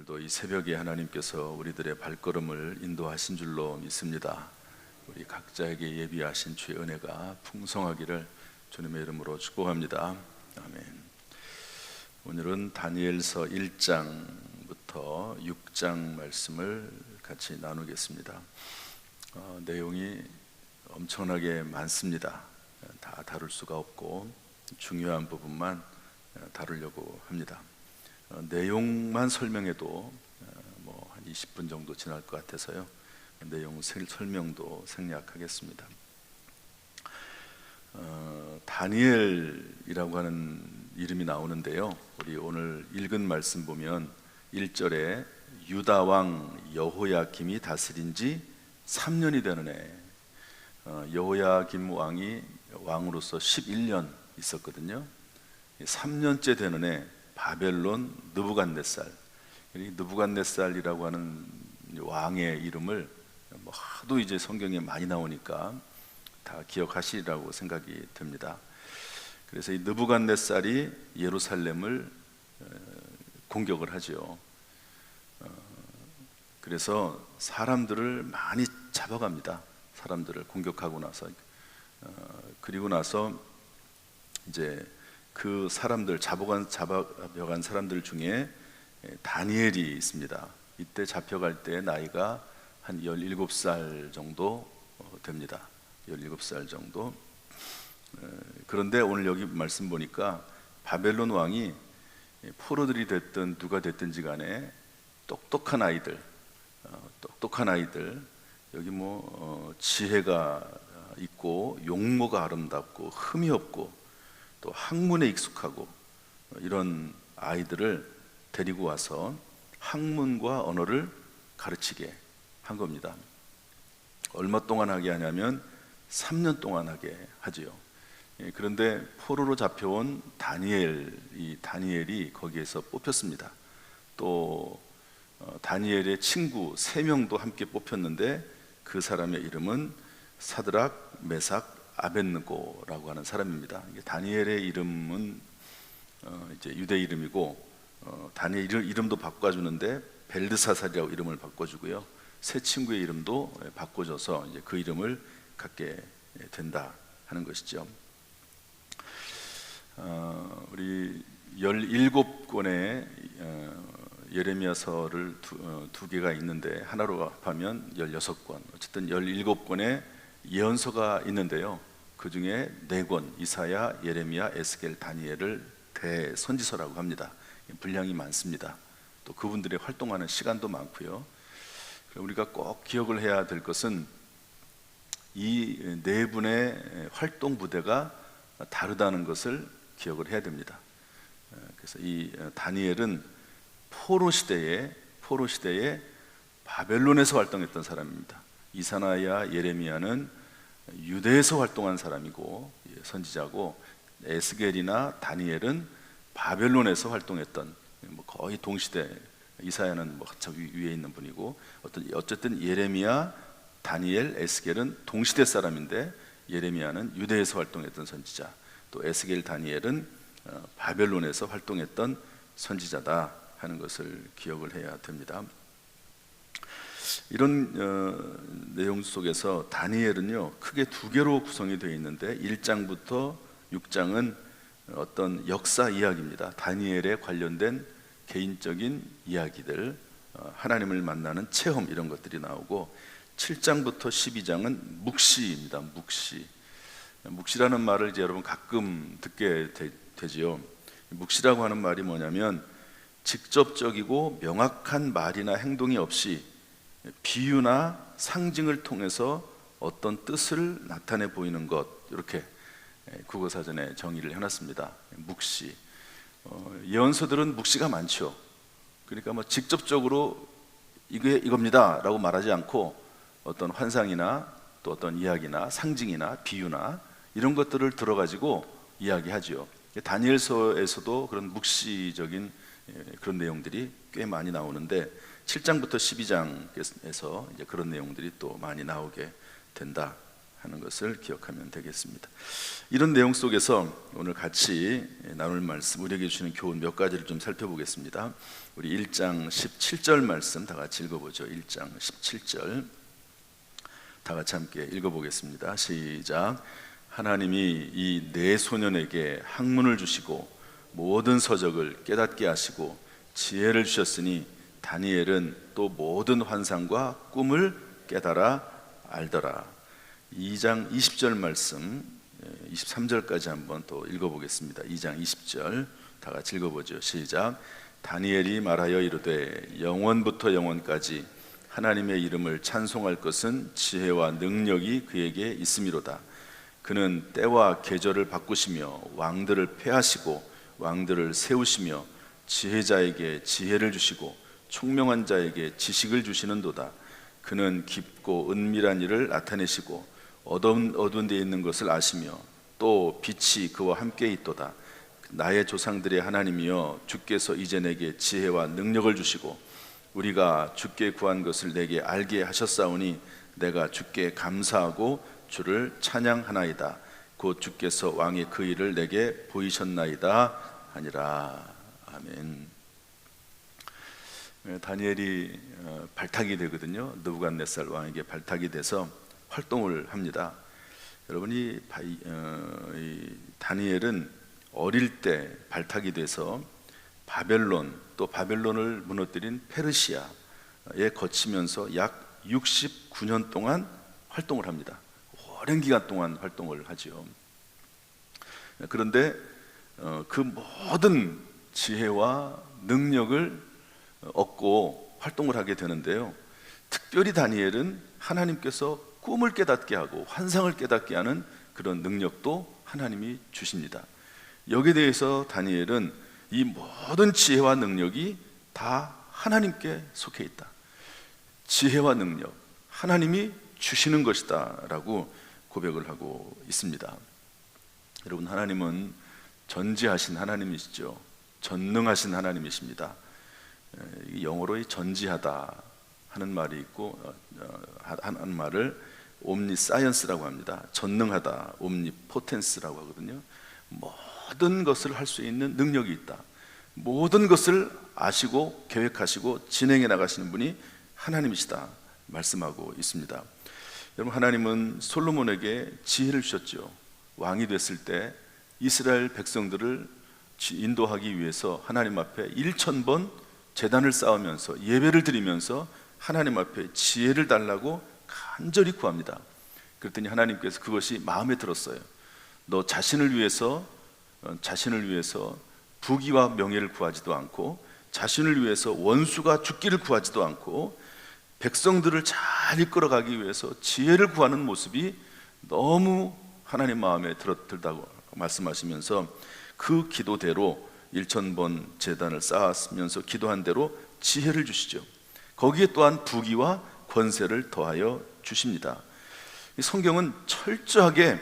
오늘도 이 새벽에 하나님께서 우리들의 발걸음을 인도하신 줄로 믿습니다. 우리 각자에게 예비하신 주의 은혜가 풍성하기를 주님의 이름으로 축복합니다. 아멘. 오늘은 다니엘서 1장부터 6장 말씀을 같이 나누겠습니다. 내용이 엄청나게 많습니다. 다 다룰 수가 없고 중요한 부분만 다루려고 합니다. 내용만 설명해도 한 20분 정도 지날 것 같아서요. 내용 설명도 생략하겠습니다. 다니엘이라고 하는 이름이 나오는데요. 우리 오늘 읽은 말씀 보면 1절에 유다 왕 여호야김이 다스린 지 3년이 되는 해. 여호야김 왕이 왕으로서 11년 있었거든요. 3년째 되는 해 바벨론 느부갓네살, 느부갓네살이라고 하는 왕의 이름을 하도 이제 성경에 많이 나오니까 다 기억하시리라고 생각이 듭니다. 그래서 이 느부갓네살이 예루살렘을 공격을 하죠. 그래서 사람들을 많이 잡아갑니다. 사람들을 공격하고 나서 그리고 나서 이제 그 사람들 잡아간 사람들 중에 다니엘이 있습니다. 이때 잡혀갈 때 나이가 한 17살 정도 됩니다. 17살 정도. 그런데 오늘 여기 말씀 보니까 바벨론 왕이 포로들이 됐든 누가 됐든지 간에 똑똑한 아이들 여기 지혜가 있고 용모가 아름답고 흠이 없고 또 학문에 익숙하고 이런 아이들을 데리고 와서 학문과 언어를 가르치게 한 겁니다. 얼마 동안 하게 하냐면 3년 동안 하게 하지요. 그런데 포로로 잡혀온 다니엘이 거기에서 뽑혔습니다. 또 다니엘의 친구 3명도 함께 뽑혔는데 그 사람의 이름은 사드락, 메삭, 아벳느고라고 하는 사람입니다. 다니엘의 이름은 이제 유대 이름이고 다니엘 이름도 바꿔주는데 벨드사살이라고 이름을 바꿔주고요. 새 친구의 이름도 바꿔줘서 이제 그 이름을 갖게 된다 하는 것이죠. 우리 17권의 예레미야서를 두 개가 있는데 하나로 합하면 16권, 어쨌든 17권의 예언서가 있는데요. 그 중에 4권, 이사야, 예레미야, 에스겔, 다니엘을 대선지서라고 합니다. 분량이 많습니다. 또 그분들의 활동하는 시간도 많고요. 우리가 꼭 기억을 해야 될 것은 이 4분의 활동 부대가 다르다는 것을 기억을 해야 됩니다. 그래서 이 다니엘은 포로 시대에 바벨론에서 활동했던 사람입니다. 이사야, 예레미야는 유대에서 활동한 사람이고 선지자고, 에스겔이나 다니엘은 바벨론에서 활동했던 거의 동시대. 이사야는 한참 위에 있는 분이고, 어쨌든 예레미야, 다니엘, 에스겔은 동시대 사람인데 예레미야는 유대에서 활동했던 선지자, 또 에스겔, 다니엘은 바벨론에서 활동했던 선지자다 하는 것을 기억을 해야 됩니다. 이런 내용 속에서 다니엘은요 크게 2개로 구성이 되어 있는데 1장부터 6장은 어떤 역사 이야기입니다. 다니엘에 관련된 개인적인 이야기들, 하나님을 만나는 체험, 이런 것들이 나오고 7장부터 12장은 묵시입니다. 묵시라는 말을 이제 여러분 가끔 듣게 되지요. 묵시라고 하는 말이 뭐냐면 직접적이고 명확한 말이나 행동이 없이 비유나 상징을 통해서 어떤 뜻을 나타내 보이는 것, 이렇게 국어사전에 정의를 해놨습니다. 묵시. 예언서들은 묵시가 많죠. 그러니까 직접적으로 이겁니다 라고 말하지 않고 어떤 환상이나 또 어떤 이야기나 상징이나 비유나 이런 것들을 들어가지고 이야기하죠. 다니엘서에서도 그런 묵시적인 그런 내용들이 꽤 많이 나오는데 7장부터 12장에서 이제 그런 내용들이 또 많이 나오게 된다 하는 것을 기억하면 되겠습니다. 이런 내용 속에서 오늘 같이 나눌 말씀, 우리에게 주시는 교훈 몇 가지를 좀 살펴보겠습니다. 우리 1장 17절 말씀 다 같이 읽어보죠. 1장 17절 다 같이 함께 읽어보겠습니다. 시작. 하나님이 이 네 소년에게 학문을 주시고 모든 서적을 깨닫게 하시고 지혜를 주셨으니 다니엘은 또 모든 환상과 꿈을 깨달아 알더라. 2장 20절 말씀 23절까지 한번 또 읽어보겠습니다. 2장 20절 다 같이 읽어보죠. 시작. 다니엘이 말하여 이르되 영원부터 영원까지 하나님의 이름을 찬송할 것은 지혜와 능력이 그에게 있음이로다. 그는 때와 계절을 바꾸시며 왕들을 패하시고 왕들을 세우시며 지혜자에게 지혜를 주시고 총명한 자에게 지식을 주시는도다. 그는 깊고 은밀한 일을 나타내시고 어두운 데 있는 것을 아시며 또 빛이 그와 함께 있도다. 나의 조상들의 하나님이여 주께서 이제 내게 지혜와 능력을 주시고 우리가 주께 구한 것을 내게 알게 하셨사오니 내가 주께 감사하고 주를 찬양하나이다. 곧 주께서 왕의 그 일을 내게 보이셨나이다 하니라. 아멘. 다니엘이 발탁이 되거든요. 느부갓네살 왕에게 발탁이 돼서 활동을 합니다. 여러분이 다니엘은 어릴 때 발탁이 돼서 바벨론, 또 바벨론을 무너뜨린 페르시아에 거치면서 약 69년 동안 활동을 합니다. 오랜 기간 동안 활동을 하죠. 그런데 그 모든 지혜와 능력을 얻고 활동을 하게 되는데요, 특별히 다니엘은 하나님께서 꿈을 깨닫게 하고 환상을 깨닫게 하는 그런 능력도 하나님이 주십니다. 여기에 대해서 다니엘은 이 모든 지혜와 능력이 다 하나님께 속해 있다. 지혜와 능력 하나님이 주시는 것이다 라고 고백을 하고 있습니다. 여러분, 하나님은 전지하신 하나님이시죠. 전능하신 하나님이십니다. 영어로 전지하다 하는 말이 있고 하는 말을 옴니사이언스라고 합니다. 전능하다, 옴니포텐스라고 하거든요. 모든 것을 할 수 있는 능력이 있다. 모든 것을 아시고 계획하시고 진행해 나가시는 분이 하나님이시다 말씀하고 있습니다. 여러분, 하나님은 솔로몬에게 지혜를 주셨죠. 왕이 됐을 때 이스라엘 백성들을 인도하기 위해서 하나님 앞에 1000번 제단을 쌓으면서 예배를 드리면서 하나님 앞에 지혜를 달라고 간절히 구합니다. 그랬더니 하나님께서 그것이 마음에 들었어요. 너 자신을 위해서 부귀와 명예를 구하지도 않고 자신을 위해서 원수가 죽기를 구하지도 않고 백성들을 잘 이끌어가기 위해서 지혜를 구하는 모습이 너무 하나님 마음에 들다고 말씀하시면서 그 기도대로 1000번 제단을 쌓았으면서 기도한 대로 지혜를 주시죠. 거기에 또한 부귀와 권세를 더하여 주십니다. 성경은 철저하게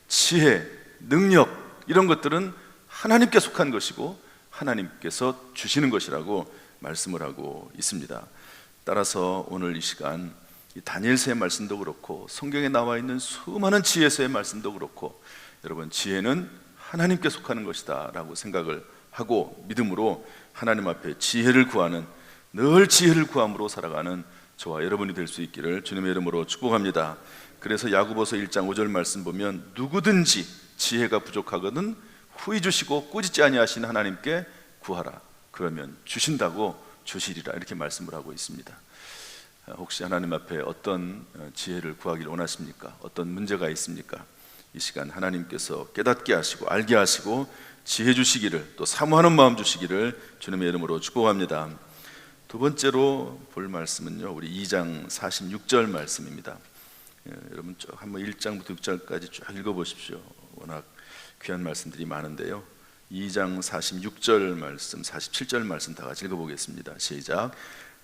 지혜, 능력 이런 것들은 하나님께 속한 것이고 하나님께서 주시는 것이라고 말씀을 하고 있습니다. 따라서 오늘 이 시간 다니엘서의 말씀도 그렇고 성경에 나와 있는 수많은 지혜서의 말씀도 그렇고, 여러분, 지혜는 하나님께 속하는 것이다 라고 생각을 하고 믿음으로 하나님 앞에 지혜를 구하는, 늘 지혜를 구함으로 살아가는 저와 여러분이 될 수 있기를 주님의 이름으로 축복합니다. 그래서 야고보서 1장 5절 말씀 보면 누구든지 지혜가 부족하거든 후히 주시고 꾸짖지 아니하시는 하나님께 구하라. 그러면 주신다고 주시리라, 이렇게 말씀을 하고 있습니다. 혹시 하나님 앞에 어떤 지혜를 구하기를 원하십니까? 어떤 문제가 있습니까? 이 시간 하나님께서 깨닫게 하시고 알게 하시고 지혜 주시기를, 또 사모하는 마음 주시기를 주님의 이름으로 축복합니다. 두 번째로 볼 말씀은요, 우리 2장 46절 말씀입니다. 여러분 쭉 한번 1장부터 6절까지 쭉 읽어보십시오. 워낙 귀한 말씀들이 많은데요, 2장 46절 말씀, 47절 말씀 다 같이 읽어보겠습니다. 시작.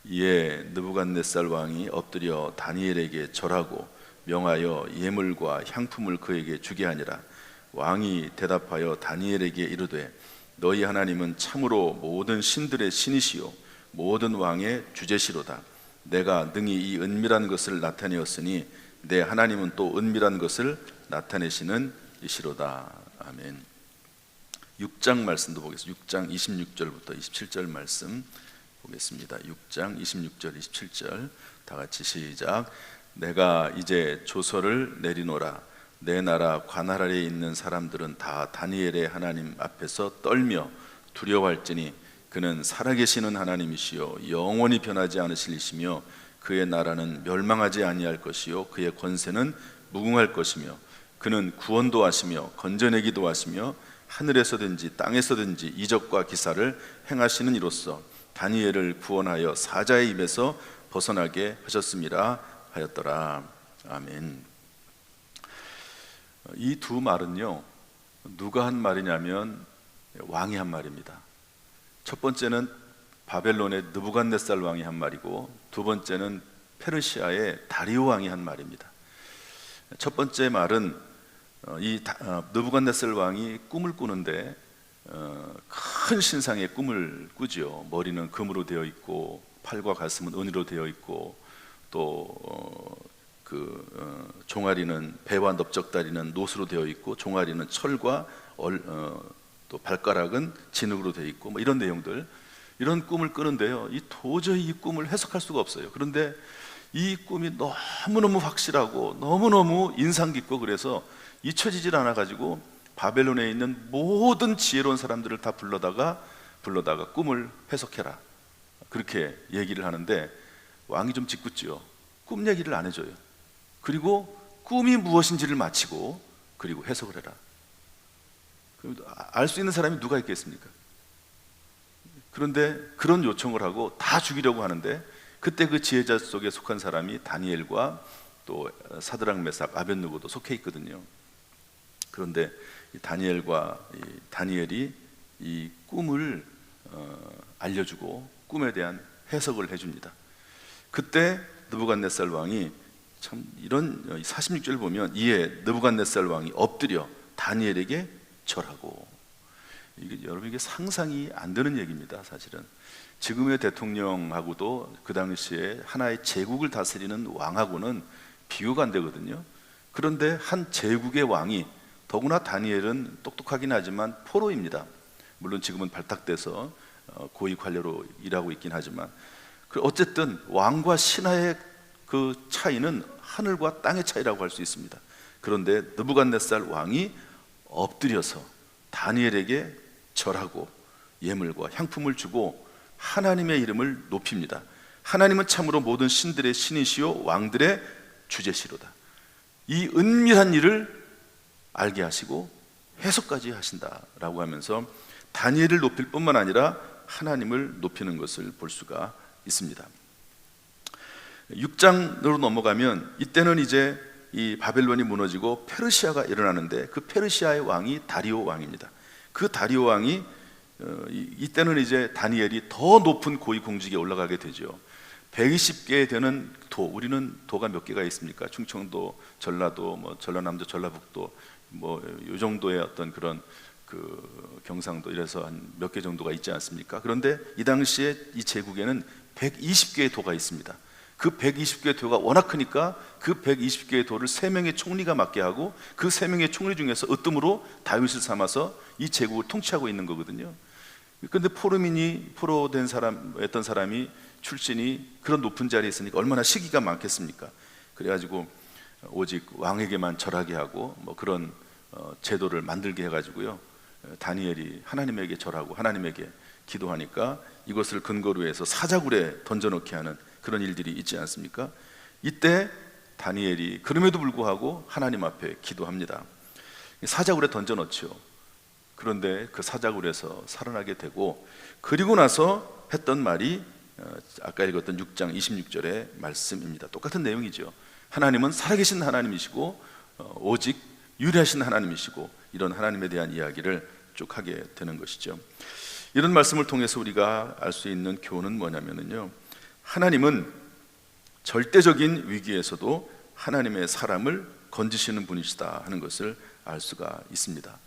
이에 느부갓네살 왕이 엎드려 다니엘에게 절하고 명하여 예물과 향품을 그에게 주게 하니라. 왕이 대답하여 다니엘에게 이르되 너희 하나님은 참으로 모든 신들의 신이시요 모든 왕의 주제시로다. 내가 능히 이 은밀한 것을 나타내었으니 내 하나님은 또 은밀한 것을 나타내시는 이시로다. 아멘. 6장 말씀도 보겠습니다. 6장 26절부터 27절 말씀 보겠습니다. 6장 26절 27절 다 같이 시작. 내가 이제 조서를 내리노라. 내 나라 관할 아래에 있는 사람들은 다 다니엘의 하나님 앞에서 떨며 두려워할지니 그는 살아계시는 하나님이시요 영원히 변하지 않으실 이시며 그의 나라는 멸망하지 아니할 것이요 그의 권세는 무궁할 것이며 그는 구원도 하시며 건져내기도 하시며 하늘에서든지 땅에서든지 이적과 기사를 행하시는 이로써 다니엘을 구원하여 사자의 입에서 벗어나게 하셨음이라 하였더라. 아멘. 이 두 말은요, 누가 한 말이냐면 왕이 한 말입니다. 첫 번째는 바벨론의 느부갓네살 왕이 한 말이고, 두 번째는 페르시아의 다리오 왕이 한 말입니다. 첫 번째 말은 이 느부갓네살 왕이 꿈을 꾸는데 큰 신상의 꿈을 꾸지요. 머리는 금으로 되어 있고 팔과 가슴은 은으로 되어 있고 또 종아리는 배와 넓적다리는 노수로 되어 있고 종아리는 철과 또 발가락은 진흙으로 되어 있고 뭐 이런 내용들, 이런 꿈을 꾸는데요, 도저히 이 꿈을 해석할 수가 없어요. 그런데 이 꿈이 너무너무 확실하고 너무너무 인상 깊고 그래서 잊혀지질 않아 가지고 바벨론에 있는 모든 지혜로운 사람들을 다 불러다가 꿈을 해석해라 그렇게 얘기를 하는데, 왕이 좀 짓궂지요. 꿈 얘기를 안 해줘요. 그리고 꿈이 무엇인지를 마치고 그리고 해석을 해라. 알 수 있는 사람이 누가 있겠습니까? 그런데 그런 요청을 하고 다 죽이려고 하는데, 그때 그 지혜자 속에 속한 사람이 다니엘과 또 사드락 메삭 아벳느고도 속해 있거든요. 그런데 다니엘이 이 꿈을 알려주고 꿈에 대한 해석을 해줍니다. 그때 느부갓네살 왕이 참 이런 46절 보면, 이에 느부갓네살 왕이 엎드려 다니엘에게 절하고, 여러분 이게 상상이 안 되는 얘기입니다. 사실은 지금의 대통령하고도 그 당시에 하나의 제국을 다스리는 왕하고는 비교가 안 되거든요. 그런데 한 제국의 왕이, 더구나 다니엘은 똑똑하긴 하지만 포로입니다. 물론 지금은 발탁돼서 고위 관료로 일하고 있긴 하지만, 어쨌든 왕과 신하의 그 차이는 하늘과 땅의 차이라고 할 수 있습니다. 그런데 느부갓네살 왕이 엎드려서 다니엘에게 절하고 예물과 향품을 주고 하나님의 이름을 높입니다. 하나님은 참으로 모든 신들의 신이시요 왕들의 주제시로다. 이 은밀한 일을 알게 하시고 해석까지 하신다라고 하면서 다니엘을 높일 뿐만 아니라 하나님을 높이는 것을 볼 수가 있습니다. 6장으로 넘어가면, 이때는 이제 이 바벨론이 무너지고 페르시아가 일어나는데, 그 페르시아의 왕이 다리오 왕입니다. 그 다리오 왕이 이때는 이제 다니엘이 더 높은 고위 공직에 올라가게 되죠. 120개 되는 도, 우리는 도가 몇 개가 있습니까? 충청도, 전라도, 뭐 전라남도, 전라북도, 뭐 이 정도의 어떤 그런 경상도, 이래서 한 몇 개 정도가 있지 않습니까? 그런데 이 당시에 이 제국에는 120개의 도가 있습니다. 그 120개의 도가 워낙 크니까 그 120개의 도를 3명의 총리가 맡게 하고, 그 3명의 총리 중에서 으뜸으로 다윗을 삼아서 이 제국을 통치하고 있는 거거든요. 그런데 포로된 사람이 출신이 그런 높은 자리에 있으니까 얼마나 시기가 많겠습니까? 그래가지고 오직 왕에게만 절하게 하고 뭐 그런 제도를 만들게 해가지고요, 다니엘이 하나님에게 절하고 하나님에게 기도하니까 이것을 근거로 해서 사자굴에 던져놓게 하는 그런 일들이 있지 않습니까? 이때 다니엘이 그럼에도 불구하고 하나님 앞에 기도합니다. 사자굴에 던져놓죠. 그런데 그 사자굴에서 살아나게 되고, 그리고 나서 했던 말이 아까 읽었던 6장 26절의 말씀입니다. 똑같은 내용이죠. 하나님은 살아계신 하나님이시고 오직 유일하신 하나님이시고, 이런 하나님에 대한 이야기를 쭉 하게 되는 것이죠. 이런 말씀을 통해서 우리가 알 수 있는 교훈은 뭐냐면요, 하나님은 절대적인 위기에서도 하나님의 사람을 건지시는 분이시다 하는 것을 알 수가 있습니다.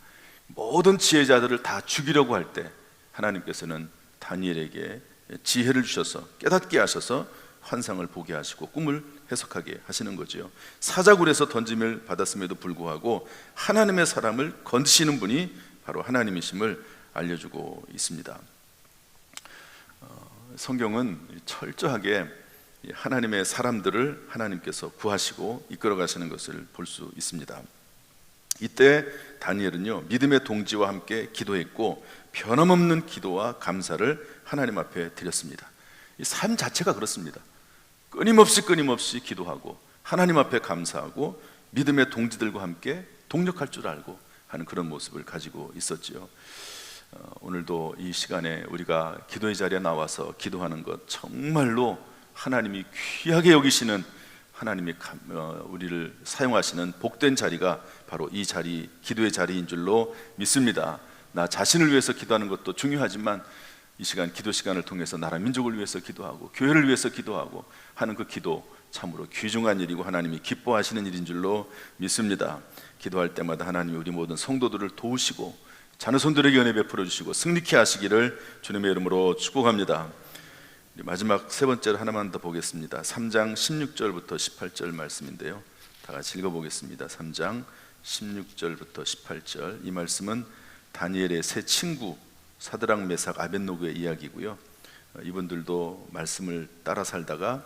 모든 지혜자들을 다 죽이려고 할 때 하나님께서는 다니엘에게 지혜를 주셔서 깨닫게 하셔서 환상을 보게 하시고 꿈을 해석하게 하시는 거죠. 사자굴에서 던짐을 받았음에도 불구하고 하나님의 사람을 건드시는 분이 바로 하나님이심을 알려주고 있습니다. 성경은 철저하게 하나님의 사람들을 하나님께서 구하시고 이끌어 가시는 것을 볼 수 있습니다. 이때 다니엘은요, 믿음의 동지와 함께 기도했고 변함없는 기도와 감사를 하나님 앞에 드렸습니다. 이 삶 자체가 그렇습니다. 끊임없이 기도하고 하나님 앞에 감사하고 믿음의 동지들과 함께 동력할 줄 알고 하는 그런 모습을 가지고 있었지요. 오늘도 이 시간에 우리가 기도의 자리에 나와서 기도하는 것 정말로 하나님이 귀하게 여기시는, 하나님이 우리를 사용하시는 복된 자리가 바로 이 자리, 기도의 자리인 줄로 믿습니다. 나 자신을 위해서 기도하는 것도 중요하지만 이 시간, 기도 시간을 통해서 나라 민족을 위해서 기도하고 교회를 위해서 기도하고 하는 그 기도 참으로 귀중한 일이고 하나님이 기뻐하시는 일인 줄로 믿습니다. 기도할 때마다 하나님이 우리 모든 성도들을 도우시고 자녀손들에게 은혜 베풀어 주시고 승리케 하시기를 주님의 이름으로 축복합니다. 마지막 세 번째로 하나만 더 보겠습니다. 3장 16절부터 18절 말씀인데요, 다 같이 읽어보겠습니다. 3장 16절부터 18절. 이 말씀은 다니엘의 세 친구 사드락, 메삭, 아벳노고의 이야기고요. 이분들도 말씀을 따라 살다가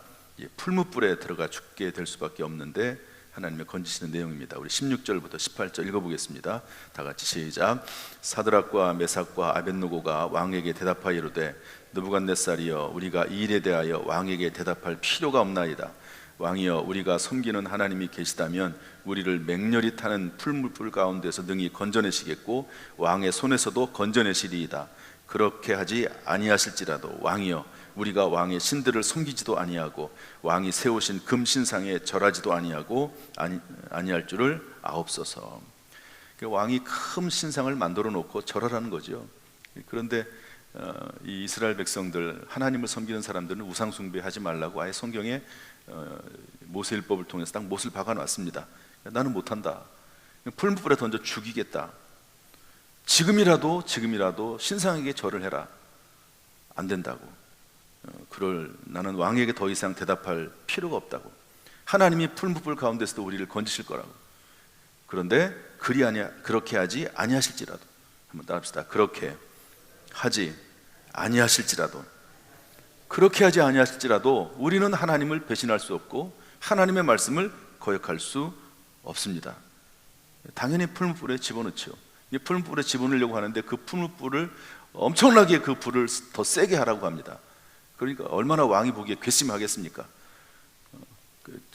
풀무불에 들어가 죽게 될 수밖에 없는데 하나님의 건지시는 내용입니다. 우리 16절부터 18절 읽어보겠습니다. 다 같이 시작. 사드락과 메삭과 아벳노고가 왕에게 대답하여 이르되 느부갓네살이여, 우리가 이 일에 대하여 왕에게 대답할 필요가 없나이다. 왕이여, 우리가 섬기는 하나님이 계시다면 우리를 맹렬히 타는 풀무불 가운데서 능히 건져내시겠고 왕의 손에서도 건져내시리이다. 그렇게 하지 아니하실지라도 왕이여, 우리가 왕의 신들을 섬기지도 아니하고 왕이 세우신 금신상에 절하지도 아니할 줄을 아옵소서. 왕이 큰 신상을 만들어 놓고 절하라는 거죠. 그런데 이 이스라엘 백성들, 하나님을 섬기는 사람들은 우상 숭배하지 말라고 아예 성경에 모세율법을 통해서 딱 못을 박아놨습니다. 나는 못한다. 풀무불에 던져 죽이겠다. 지금이라도 신상에게 절을 해라. 안 된다고. 나는 왕에게 더 이상 대답할 필요가 없다고. 하나님이 풀무불 가운데서도 우리를 건지실 거라고. 그런데 그렇게 하지 아니하실지라도, 한번 따라합시다. 그렇게 하지 아니하실지라도, 그렇게 하지 아니하실지라도 우리는 하나님을 배신할 수 없고 하나님의 말씀을 거역할 수 없습니다. 당연히 풀무불에 집어넣죠. 이 풀무불에 집어넣으려고 하는데 그 풀무불을 엄청나게, 그 불을 더 세게 하라고 합니다. 그러니까 얼마나 왕이 보기에 괘씸하겠습니까?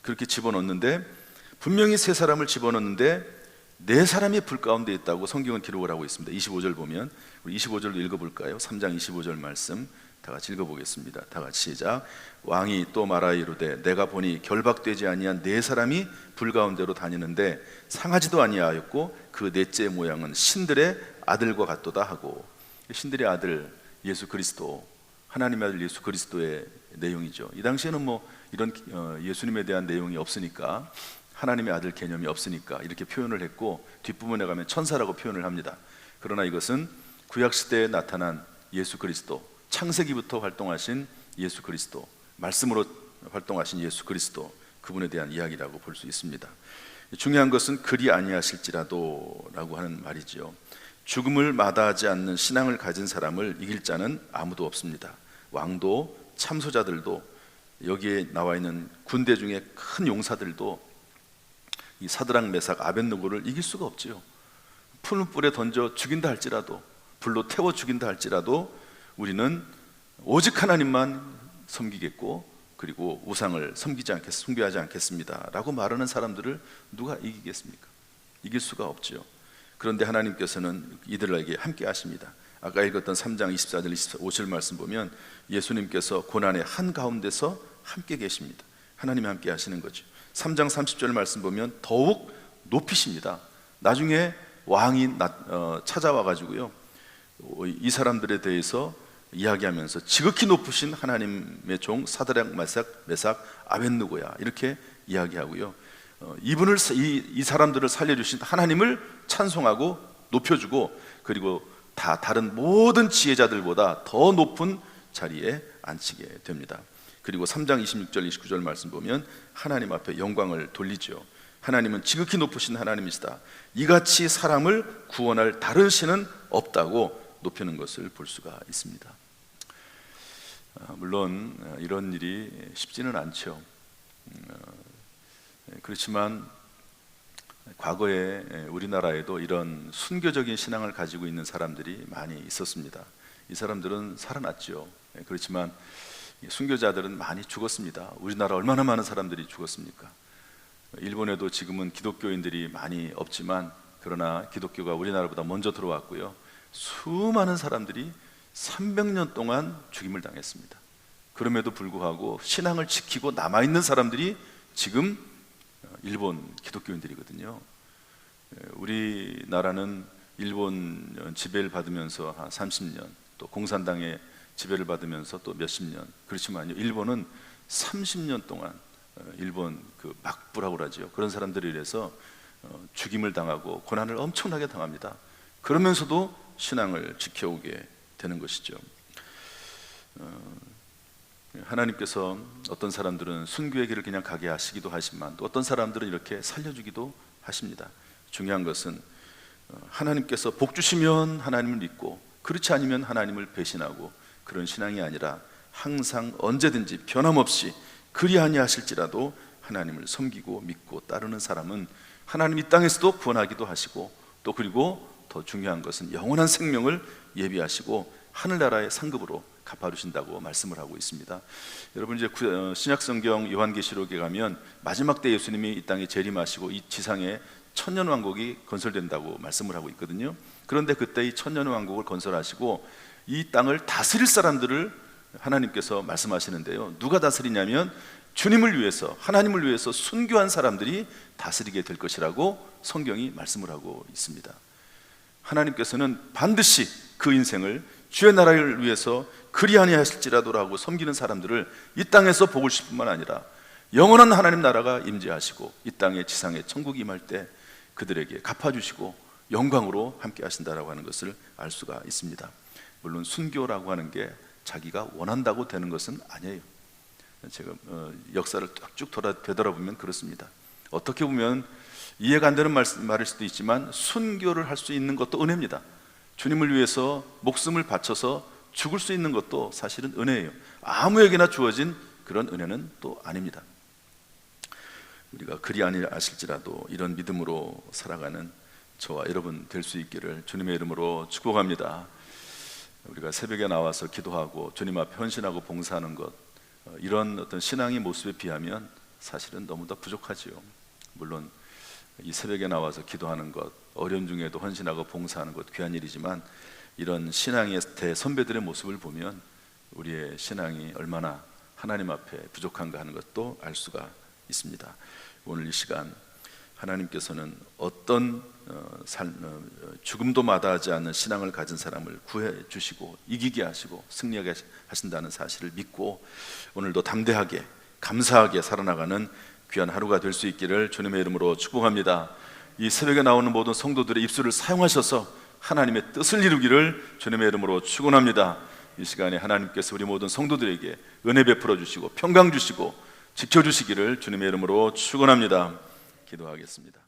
그렇게 집어넣는데, 분명히 세 사람을 집어넣는데 네 사람이 불 가운데 있다고 성경은 기록을 하고 있습니다. 25절 보면, 우리 25절도 읽어볼까요? 3장 25절 말씀 다 같이 읽어보겠습니다. 다 같이 시작. 왕이 또 말하여 이르되 내가 보니 결박되지 아니한 네 사람이 불 가운데로 다니는데 상하지도 아니하였고 그 넷째 모양은 신들의 아들과 같도다 하고. 신들의 아들 예수 그리스도, 하나님의 아들 예수 그리스도의 내용이죠. 이 당시에는 이런 예수님에 대한 내용이 없으니까, 하나님의 아들 개념이 없으니까 이렇게 표현을 했고, 뒷부분에 가면 천사라고 표현을 합니다. 그러나 이것은 구약시대에 나타난 예수 그리스도, 창세기부터 활동하신 예수 그리스도, 말씀으로 활동하신 예수 그리스도, 그분에 대한 이야기라고 볼 수 있습니다. 중요한 것은 그리 아니하실지라도 라고 하는 말이죠. 죽음을 마다하지 않는 신앙을 가진 사람을 이길 자는 아무도 없습니다. 왕도, 참소자들도, 여기에 나와 있는 군대 중에 큰 용사들도 이 사드락, 메삭, 아벳노고를 이길 수가 없지요. 풀무불에 던져 죽인다 할지라도, 불로 태워 죽인다 할지라도 우리는 오직 하나님만 섬기겠고, 그리고 우상을 숭배하지 않겠습니다 라고 말하는 사람들을 누가 이기겠습니까? 이길 수가 없지요. 그런데 하나님께서는 이들에게 함께 하십니다. 아까 읽었던 3장 24절 25절 말씀 보면 예수님께서 고난의 한가운데서 함께 계십니다. 하나님이 함께 하시는 거죠. 3장 30절 말씀 보면 더욱 높이십니다. 나중에 왕이 찾아와 가지고요, 이 사람들에 대해서 이야기하면서 지극히 높으신 하나님의 종 사드락, 메삭, 아벳노고야, 이렇게 이야기하고요, 이 사람들을 살려주신 하나님을 찬송하고 높여주고, 그리고 다른 모든 지혜자들보다 더 높은 자리에 앉히게 됩니다. 그리고 3장 26절 29절 말씀 보면 하나님 앞에 영광을 돌리죠. 하나님은 지극히 높으신 하나님이시다. 이같이 사람을 구원할 다른 신은 없다고 높이는 것을 볼 수가 있습니다. 물론 이런 일이 쉽지는 않죠. 그렇지만 과거에 우리나라에도 이런 순교적인 신앙을 가지고 있는 사람들이 많이 있었습니다. 이 사람들은 살아났죠. 그렇지만 순교자들은 많이 죽었습니다. 우리나라 얼마나 많은 사람들이 죽었습니까? 일본에도 지금은 기독교인들이 많이 없지만 그러나 기독교가 우리나라보다 먼저 들어왔고요. 수많은 사람들이 300년 동안 죽임을 당했습니다. 그럼에도 불구하고 신앙을 지키고 남아있는 사람들이 지금 일본 기독교인들이거든요. 우리나라는 일본 지배를 받으면서 한 30년, 또 공산당의 지배를 받으면서 또 몇십 년, 그렇지만요, 일본은 30년 동안 일본 그 막부라고 그러죠. 그런 사람들에 의해서 죽임을 당하고 고난을 엄청나게 당합니다. 그러면서도 신앙을 지켜오게 되는 것이죠. 하나님께서 어떤 사람들은 순교의 길을 그냥 가게 하시기도 하지만 또 어떤 사람들은 이렇게 살려주기도 하십니다. 중요한 것은 하나님께서 복 주시면 하나님을 믿고 그렇지 않으면 하나님을 배신하고 그런 신앙이 아니라 항상 언제든지 변함없이 그리 아니하실지라도 하나님을 섬기고 믿고 따르는 사람은 하나님 이 땅에서도 구원하기도 하시고 또 그리고 더 중요한 것은 영원한 생명을 예비하시고 하늘나라의 상급으로 갚아주신다고 말씀을 하고 있습니다. 여러분 이제 신약성경 요한계시록에 가면 마지막 때 예수님이 이 땅에 재림하시고 이 지상에 천년왕국이 건설된다고 말씀을 하고 있거든요. 그런데 그때 이 천년왕국을 건설하시고 이 땅을 다스릴 사람들을 하나님께서 말씀하시는데요, 누가 다스리냐면 주님을 위해서, 하나님을 위해서 순교한 사람들이 다스리게 될 것이라고 성경이 말씀을 하고 있습니다. 하나님께서는 반드시 그 인생을 주의 나라를 위해서 그리 아니하실지라도라고 섬기는 사람들을 이 땅에서 복을 주실 뿐만 아니라 영원한 하나님 나라가 임재하시고 이 땅에 지상에 천국이 임할 때 그들에게 갚아주시고 영광으로 함께 하신다라고 하는 것을 알 수가 있습니다. 물론 순교라고 하는 게 자기가 원한다고 되는 것은 아니에요. 제가 역사를 쭉 되돌아보면 그렇습니다. 어떻게 보면 이해가 안 되는 말일 수도 있지만 순교를 할 수 있는 것도 은혜입니다. 주님을 위해서 목숨을 바쳐서 죽을 수 있는 것도 사실은 은혜예요. 아무에게나 주어진 그런 은혜는 또 아닙니다. 우리가 그리 아니하실지라도 이런 믿음으로 살아가는 저와 여러분 될 수 있기를 주님의 이름으로 축복합니다. 우리가 새벽에 나와서 기도하고 주님 앞에 헌신하고 봉사하는 것, 이런 어떤 신앙의 모습에 비하면 사실은 너무 더 부족하지요. 물론 이 새벽에 나와서 기도하는 것, 어려움 중에도 헌신하고 봉사하는 것 귀한 일이지만 이런 신앙의 대선배들의 모습을 보면 우리의 신앙이 얼마나 하나님 앞에 부족한가 하는 것도 알 수가 있습니다. 오늘 이 시간 하나님께서는 어떤 죽음도 마다하지 않는 신앙을 가진 사람을 구해 주시고 이기게 하시고 승리하게 하신다는 사실을 믿고 오늘도 담대하게 감사하게 살아나가는 귀한 하루가 될 수 있기를 주님의 이름으로 축복합니다. 이 새벽에 나오는 모든 성도들의 입술을 사용하셔서 하나님의 뜻을 이루기를 주님의 이름으로 축원합니다. 이 시간에 하나님께서 우리 모든 성도들에게 은혜 베풀어 주시고 평강 주시고 지켜주시기를 주님의 이름으로 축원합니다. 기도하겠습니다.